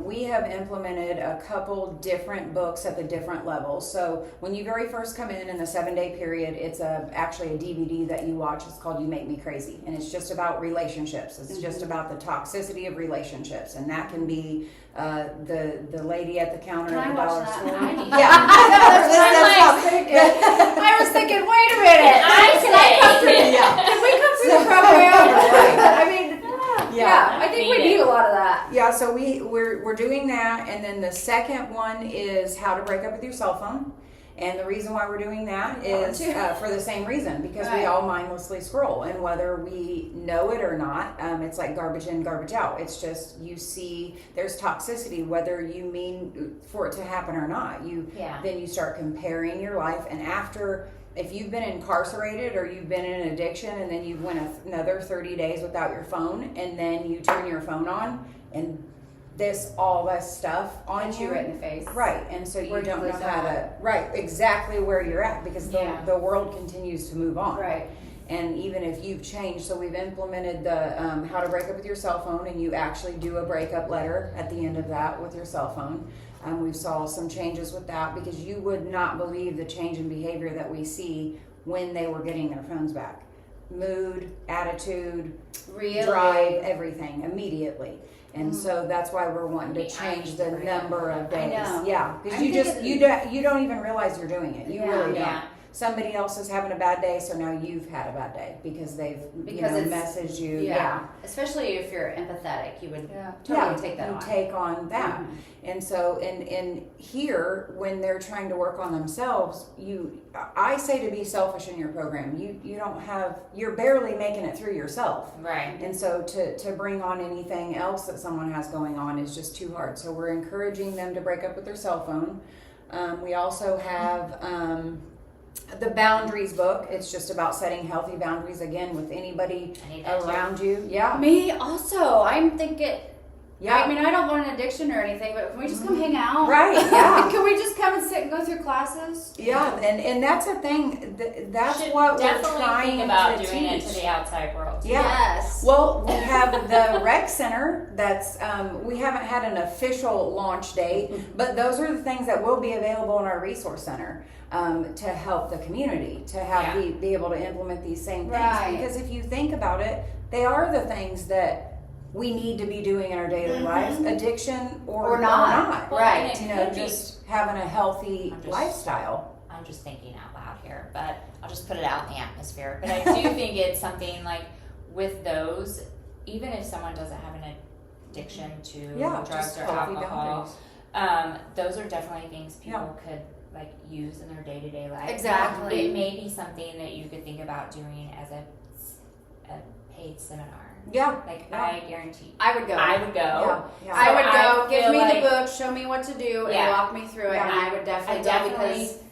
We have implemented a couple different books at the different levels. So when you very first come in the 7-day period, it's actually a DVD that you watch. It's called You Make Me Crazy, and it's just about relationships. It's just about the toxicity of relationships, and that can be the lady at the counter Can at I the watch dollar that? store. I need Yeah. I was thinking, wait a minute. Can we come through the program? I mean, yeah, I think we need a lot of that. Yeah, so we're doing that, and then the second one is how to break up with your cell phone. And the reason why we're doing that is for the same reason, because we Right. all mindlessly scroll, and whether we know it or not, it's like garbage in, garbage out. It's just you see there's toxicity, whether you mean for it to happen or not. Then you start comparing your life, and if you've been incarcerated or you've been in an addiction, and then you went another 30 days without your phone, and then you turn your phone on, and all this stuff on Punch you right in the face. Right, and so you Where don't you know lose how to, right, exactly where you're at, because the world continues to move on. Right. And even if you've changed, so we've implemented the how to break up with your cell phone, and you actually do a breakup letter at the end of that with your cell phone. We saw some changes with that, because you would not believe the change in behavior that we see when they were getting their phones back. Mood, attitude, Really? drive, everything immediately. And so that's why we're wanting to change the number of days. know. Yeah, because I'm you don't even realize you're doing it. You really don't. Yeah. Somebody else is having a bad day, so now you've had a bad day because they've It's- messaged you. Yeah. Especially if you're empathetic, you would totally take that you on. take on that. Mhm. And so in here, when they're trying to work on themselves, I say to be selfish in your program. You're barely making it through yourself. Right. And so to bring on anything else that someone has going on is just too hard. So we're encouraging them to break up with their cell phone. We also have the boundaries book. It's just about setting healthy boundaries, again, with anybody I need that around you. Yeah. Me also. I'm thinking. Yeah. I mean, I don't want an addiction or anything, but can we just come hang out? Right, yeah. Can we just come and sit and go through classes? Yeah, and that's a thing. That's Should what we're definitely trying think about to doing it teach. to the outside world. Yeah. Yes. Well, we have the rec center. That's we haven't had an official launch date, but those are the things that will be available in our resource center to help the community to have be able to implement these same things. Right. Because if you think about it, they are the things that we need to be doing in our daily lives, addiction or not. Well, Right. and it could be- Just having a healthy lifestyle. I'm just thinking out loud here, but I'll just put it out in the atmosphere. But I do think it's something like with those, even if someone doesn't have an addiction to drugs just or healthy alcohol, boundaries. those are definitely things people could like use in their day-to-day life. Exactly. It may be something that you could think about doing as a paid seminar. Yeah. Like I guarantee I would go. I would go. Yeah. Yeah. I would go. I Give feel me like- the book, show me what to do, and Yeah. walk me through it. Yeah. And I would definitely I go definitely because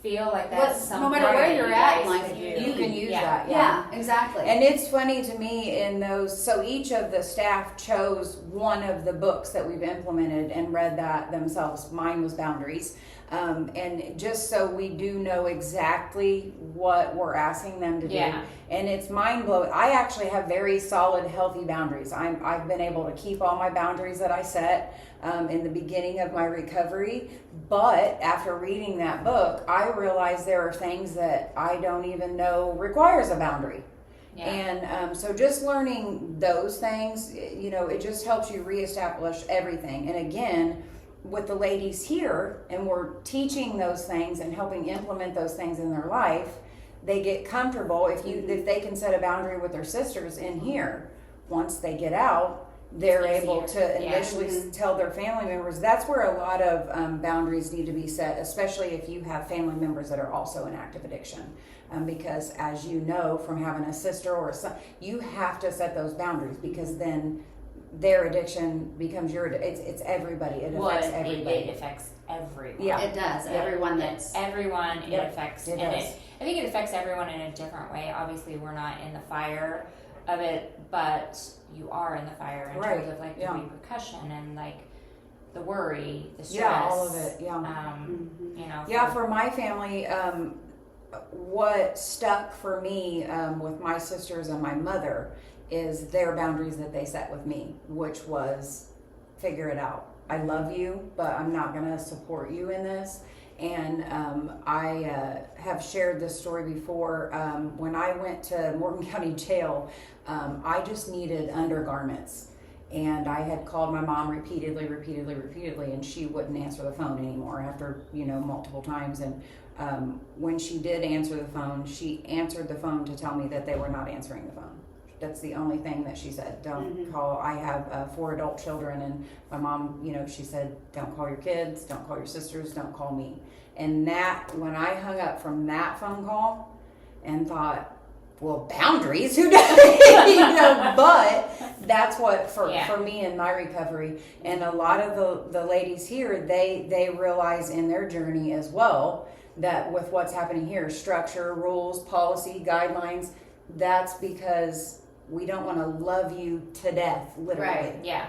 feel like Well, that's no something matter where that you're you at in guys life, could you do. You can use Yeah. that. yeah, exactly. And it's funny to me in those, so each of the staff chose one of the books that we've implemented and read that themselves. Mine was Boundaries. And just so we do know exactly what we're asking them to do. Yeah. And it's mind blowing. I actually have very solid, healthy boundaries. I've been able to keep all my boundaries that I set in the beginning of my recovery. But after reading that book, I realized there are things that I don't even know requires a boundary. Yeah. And so just learning those things, it just helps you reestablish everything. And again, with the ladies here, and we're teaching those things and helping implement those things in their life, they get comfortable. If they can set a boundary with their sisters in here, once they get out, they're It's able easier. to initially tell their family members. That's where a lot of boundaries need to be set, especially if you have family members that are also in active addiction. Because as you know from having a sister or a son, you have to set those boundaries, because then their addiction becomes your it's everybody. It affects everybody. It affects everyone. Yeah. it does. Everyone that's Everyone, it Yep, affects. it and does. I think it affects everyone in a different way. Obviously, we're not in the fire of it, but you are in the fire in Right, terms of like the yeah. repercussion and like the worry, the stress. Yeah, all of it, yeah. You know. Yeah, for my family, what stuck for me with my sisters and my mother is their boundaries that they set with me, which was figure it out. I love you, but I'm not going to support you in this. And I have shared this story before. When I went to Morgan County Jail, I just needed undergarments. And I had called my mom repeatedly, and she wouldn't answer the phone anymore after, multiple times. And when she did answer the phone, she answered the phone to tell me that they were not answering the phone. That's the only thing that she said. Don't call. I have 4 adult children, and my mom, she said, don't call your kids, don't call your sisters, don't call me. And that, when I hung up from that phone call and thought, well, boundaries, who does? But that's what for me in my recovery, and a lot of the ladies here, they realize in their journey as well that with what's happening here, structure, rules, policy, guidelines, that's because we don't want to love you to death, literally. Right. Yeah.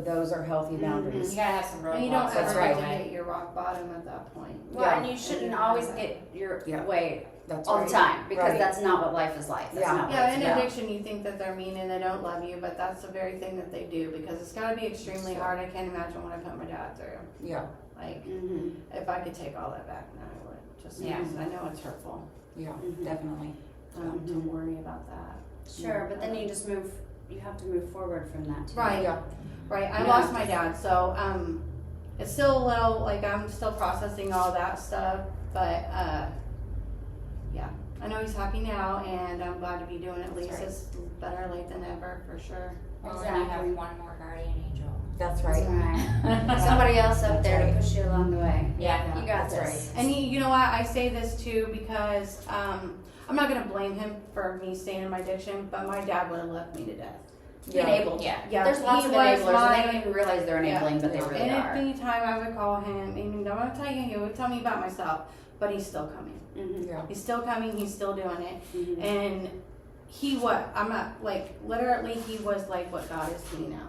Those are healthy boundaries. You gotta have some roadblocks. And you don't That's ever right. have to hit your rock bottom at that point. Well, Yeah. and you shouldn't always get your way That's all right. the time, because Right. that's not what life is like. That's Yeah. not what Yeah, it's in about. addiction, you think that they're mean and they don't love you, but that's the very thing that they do, because it's got to be extremely hard. I can't imagine what I put my dad through. Yeah. Like, Mhm. if I could take all that back now, I would. Just because I know it's hurtful Yeah. Mhm. Definitely. to worry about that. Sure, but then you have to move forward from that too. Right. Yeah. Right. I Yeah. lost my dad, so it's still a little like I'm still processing all that stuff, but yeah, I know he's happy now, and I'm glad to be doing it. At least right. it's better late than ever, for sure. Well, and you have Exactly. one more guardian angel. That's That's right. right. Somebody else up That's there right. to push you along the way. Yeah. You got That's this. And you know what? I say this too because I'm not gonna blame him for me staying in my addiction, but my dad would have left me to death. Yeah. Enabled. Yeah. Yeah, There's lots he of was enablers, and my- they don't even realize they're enabling, but they Yeah. really And are. any time I would call him, and I'm gonna tell you, he would tell me about myself, but he's still coming. Mhm. Yeah. He's still coming. He's still doing it. Mhm. And I'm not like literally. He was like what God is to me now.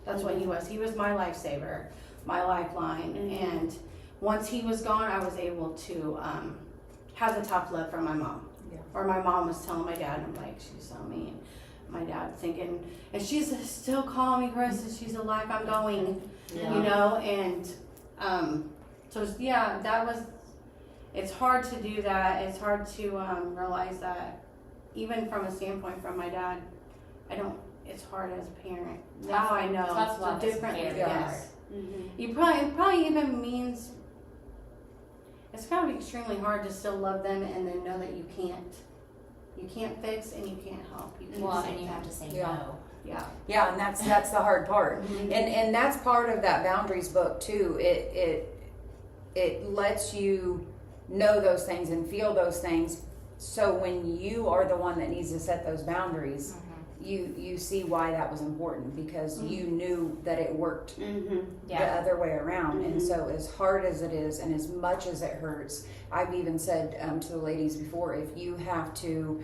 That's what he was. He was my lifesaver, my lifeline. Mhm. And once he was gone, I was able to have the tough love from my mom. Yeah. Or my mom was telling my dad, and I'm like, she's so mean. My dad thinking, and she's still calling me, Chris, and she's alive. I'm going, Yeah. you know. And so yeah, that was. It's hard to do that. It's hard to realize that, even from a standpoint from my dad, it's hard as a parent. Now I know Tough love is differently. very Yes. Mhm. It probably even means it's gotta be extremely hard to still love them and then know that you can't fix and you can't help. You can't Well, say and you that. have to say Yeah. no. Yeah. Yeah, and that's the hard part. And that's part of that boundaries book too. It lets you know those things and feel those things, so when you are the one that needs to set those boundaries, you see why that was important, because you knew that it worked Mhm. the Yeah. other way around. And so as hard as it is and as much as it hurts, I've even said to the ladies before, if you have to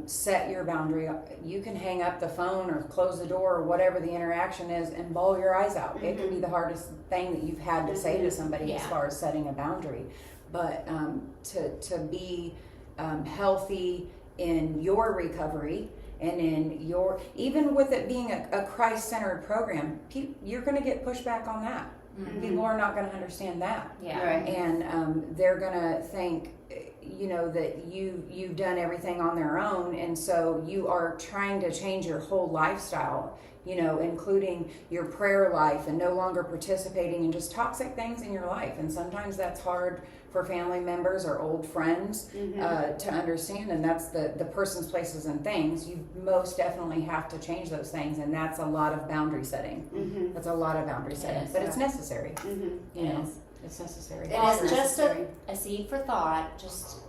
set your boundary, you can hang up the phone or close the door or whatever the interaction is and bawl your eyes out. It can be the hardest thing that you've had to say to somebody as Yeah. far as setting a boundary. But to be healthy in your recovery, and in your, even with it being a Christ-centered program, you're going to get pushback on that. People are not going to understand that. Yeah. Right. And they're going to think, that you've done everything on their own, and so you are trying to change your whole lifestyle, including your prayer life, and no longer participating in just toxic things in your life. And sometimes that's hard for family members or old friends to understand, and that's the person's, places, and things. You most definitely have to change those things, and that's a lot of boundary setting. Mhm. That's a lot of boundary setting, is, but it's necessary. Mhm. You know, It is. it's necessary. It Well, is just necessary. a seed for thought. Just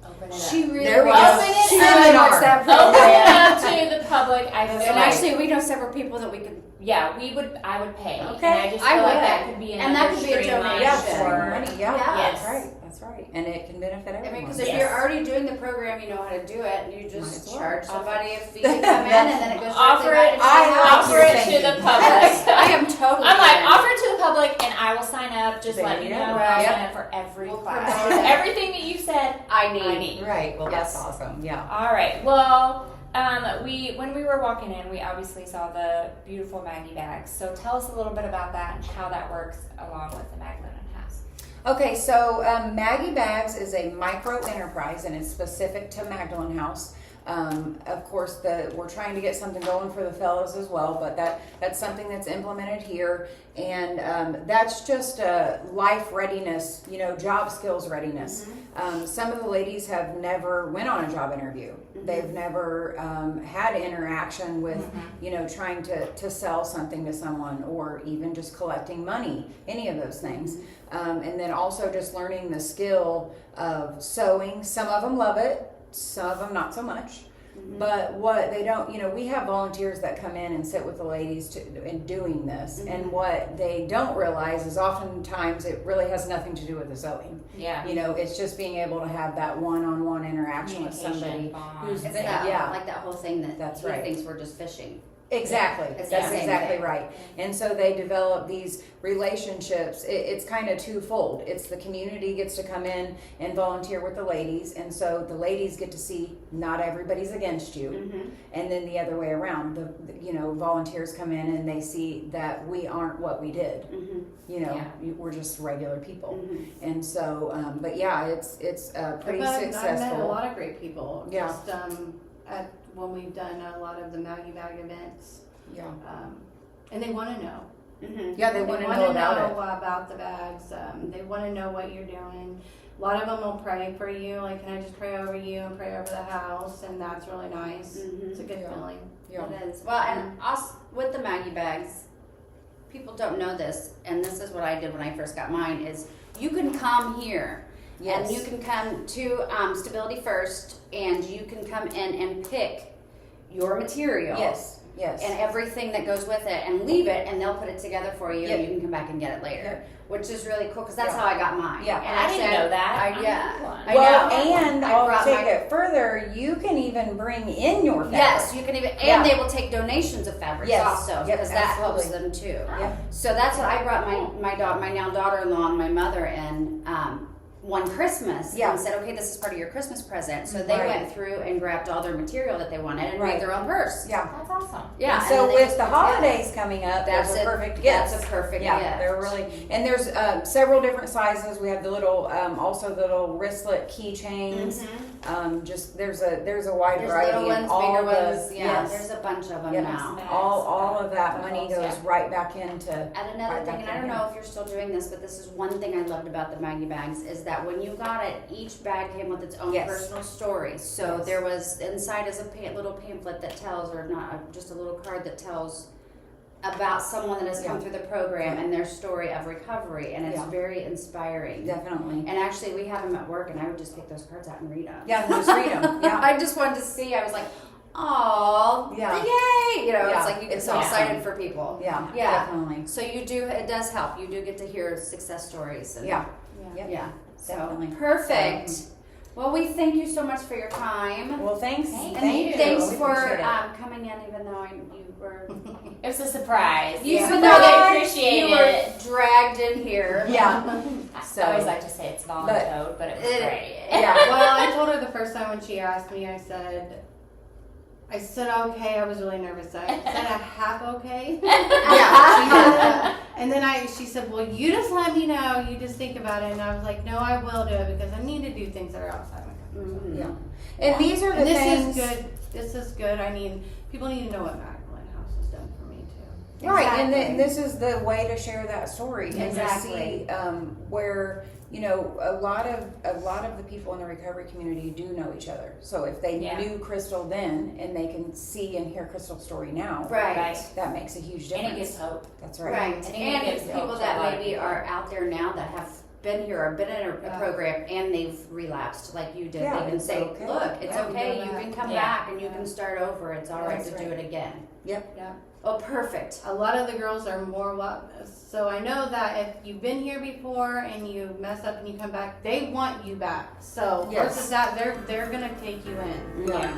open it up. She really There we go. wants Open it she up. really wants that Open program. it up to the public. I feel And like, actually, we know several people that we could. yeah, I would pay. Okay. And I just I feel like would. that could be And that another could be a streamline donation. Yeah, for- money. Yeah, Yes. that's right. That's right. And it can benefit I everyone. mean, because if Yes. you're already doing the program, you know how to do it, and you Might just as well. charge somebody a fee to come in, and then it goes Offer directly it, back into the house. offer it to thinking. the public. I am totally. I'm like, in. offer it to the public and I will sign up. Just There let me you know. go. I'll Right. sign up for every We'll class. promote it. Everything that you said, I need. I need. Right. Well, Yes. that's awesome. Yeah. All right. Well, when we were walking in, we obviously saw the beautiful Maggie bags. So tell us a little bit about that and how that works along with the Magdalene House. Okay, so Maggie Bags is a micro enterprise and it's specific to Magdalene House. Of course, we're trying to get something going for the fellows as well, but that's something that's implemented here, and that's just life readiness, job skills readiness. Some of the ladies have never went on a job interview. They've never had interaction with, trying to sell something to someone or even just collecting money, any of those things. And then also just learning the skill of sewing. Some of them love it. Some of them not so much, but what they don't, we have volunteers that come in and sit with the ladies in doing this, and what they don't realize is oftentimes it really has nothing to do with the sewing. Yeah. It's just being able to have that one-on-one interaction with somebody who's It's been, that, like that whole thing that That's he right. thinks we're just fishing. Exactly. It's the That's same exactly thing. right. And so they develop these relationships. It's kind of twofold. It's the community gets to come in and volunteer with the ladies, and so the ladies get to see not everybody's against you, and then the other way around. The volunteers come in and they see that we aren't what we did. We're just regular people, and so. But yeah, it's pretty I've successful. met a lot of great people. Yeah. Just when we've done a lot of the Maggie Bag events, Yeah. and they want to know. Yeah, they want to know about it. About the bags. They want to know what you're doing. A lot of them will pray for you. Like, can I just pray over you and pray over the house? And that's really nice. It's a good Yeah. feeling. Yeah. It is. Well, and us with the Maggie bags, people don't know this, and this is what I did when I first got mine, is you can come here. Yes. And you can come to Stability First, and you can come in and pick your material. Yes. Yes. And everything that goes with it, and leave it, and they'll put it together for you, Yep. and you can come back and get it later. Yep. Which is really cool, because that's Yeah. how I got mine. Yeah. And I didn't know that. I I Well, know. and I I'll brought take my- it further. You can even bring in your fabric. Yes, you can even, and Yeah. they will take donations of fabrics Yes. also, Yep, because that helps absolutely. them too. Yep. So that's what I brought my now daughter-in-law and my mother in one Christmas, Yeah. and said, okay, this is part of your Christmas present. So they Right. went through and grabbed all their material that they wanted and Right. made their own purse. Yeah. That's awesome. Yeah. And so then they with just the put together. holidays coming up, That's that's a a- perfect gift. that's a perfect Yeah, gift. they're really, and there's several different sizes. We have the little, also the little wristlet keychains. Just there's a wide There's variety little ones, and all bigger the ones. Yeah, yes. there's a bunch of them Yes. now. all of that money goes Yeah. right back into. And another right thing, back and I in don't here. know if you're still doing this, but this is one thing I loved about the Maggie bags, is that when you got it, each bag came with its own Yes. personal story. So Yes. there was, inside is a little pamphlet that tells, or not, just a little card that tells about someone that has come Yeah. through the program and their story of recovery, and it's Yeah. very inspiring. Definitely. And actually, we have them at work, and I would just pick those cards out and read them. Yeah, just read them. Yeah. I just wanted to see. I was like, "Oh, Yeah. yay!" Yeah. It's like you get It's so awesome. excited for people. Yeah. Yeah. Definitely. So you do. It does help. You do get to hear success stories. And, Yeah. Yeah. Yeah. So Definitely. perfect. Well, we thank you so much for your time. Well, thanks. Thank And you. thanks We for appreciate it. coming in, even though you were. It was a surprise. You Even though they appreciate you it. were dragged in here. Yeah. I always like to say it's voluntoed, but it was great. Yeah. Well, I told her the first time when she asked me, I said okay. I was really nervous. I said a half okay. Yeah. And then she said, well, you just let me know. You just think about it. And I was like, no, I will do it because I need to do things that are outside my comfort zone. Yeah. And these are the And this things. is good. This is good. I mean, people need to know what Magdalene House has done for me too. Right, and Exactly. this is the way to share that story and Exactly. to see where a lot of the people in the recovery community do know each other. So if they Yeah. knew Crystal then and they can see and hear Crystal's story now, Right. that makes a huge And difference. it gives hope. That's right. Right. I think it And gives hope people to a that lot of maybe people. are out there now that have been here or been in a program and they've relapsed like you did, Yeah, they can it's say, okay. look, it's Yeah, okay, go you back. can come Yeah. back and you can start over. It's all right That's to do right. it again. Yep. Yeah. Oh, perfect. A lot of the girls are more so I know that if you've been here before and you mess up and you come back, they want you back. So Yes. versus that, they're gonna take you in. Yeah.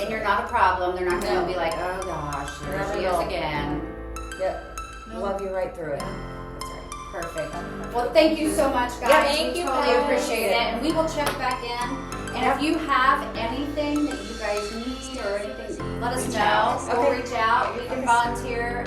And you're not a problem. They're not going to No. be like, oh gosh, there Not she at is all. again. Yep. No. Love you right through it. That's right. Perfect. Well, thank you so much, guys. Yeah, thank we you, totally guys. appreciate it. And we will check back in. And if you have anything that you guys need or anything, let us Reach know. out. We'll Okay. reach out. We can Okay. volunteer.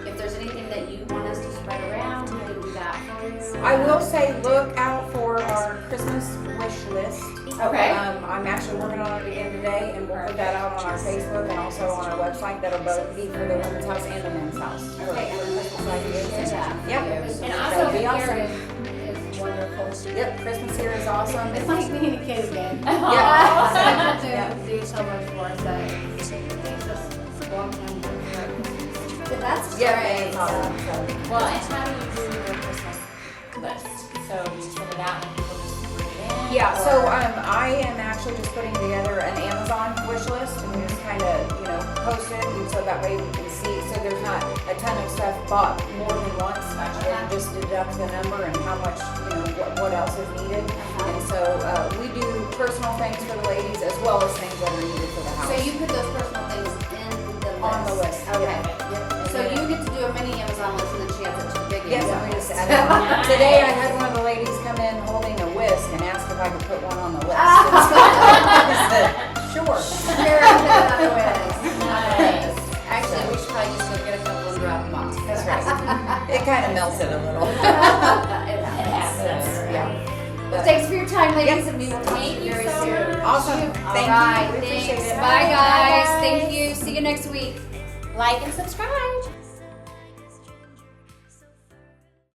If there's anything that you want us to spread around, we can do that for you. I will say, look out for our Christmas wish list. Okay. I'm actually working on it again today, and we'll put that out on our Facebook and also on our website. That'll both be for the women's house and the men's house. Okay, and then Christmas share ideas. that. Yep. And That'll also be awesome. Is wonderful. Yep, Christmas here is awesome. It's like being a kid again. Yeah. People do so much for us that it takes us a long time to do. That's Yeah, great. it's awesome. So, Well, and how do you do your Christmas list? So you send it out and people just bring it in? yeah, so or- I am actually just putting together an Amazon wish list, and we just kind of, post it, and so that way we can see, so there's not a ton of stuff bought more than once. And just deduct the number and how much, what else is needed. And so we do personal things for the ladies as well as things that are needed for the house. So you put those personal things in the list. On the list, Okay. yeah. Yep. So you get to do a mini Amazon list and then she adds it to the big Yes, Amazon and we just list. added on. Nice. Today I had one of the ladies come in holding a whisk and asked if I could put one on the list. I said, sure. Sure, another list. Nice. Actually, we should probably just go get a couple and drop them off. That's right. It kind of melted a little. It It happens. happens. Yeah. Well, thanks for your time, ladies, and we will talk to Thank you you very so soon. much. Awesome. All Thank right, you. We appreciate thanks. it. Bye, guys. Bye. Thank you. See you next week. Like and subscribe.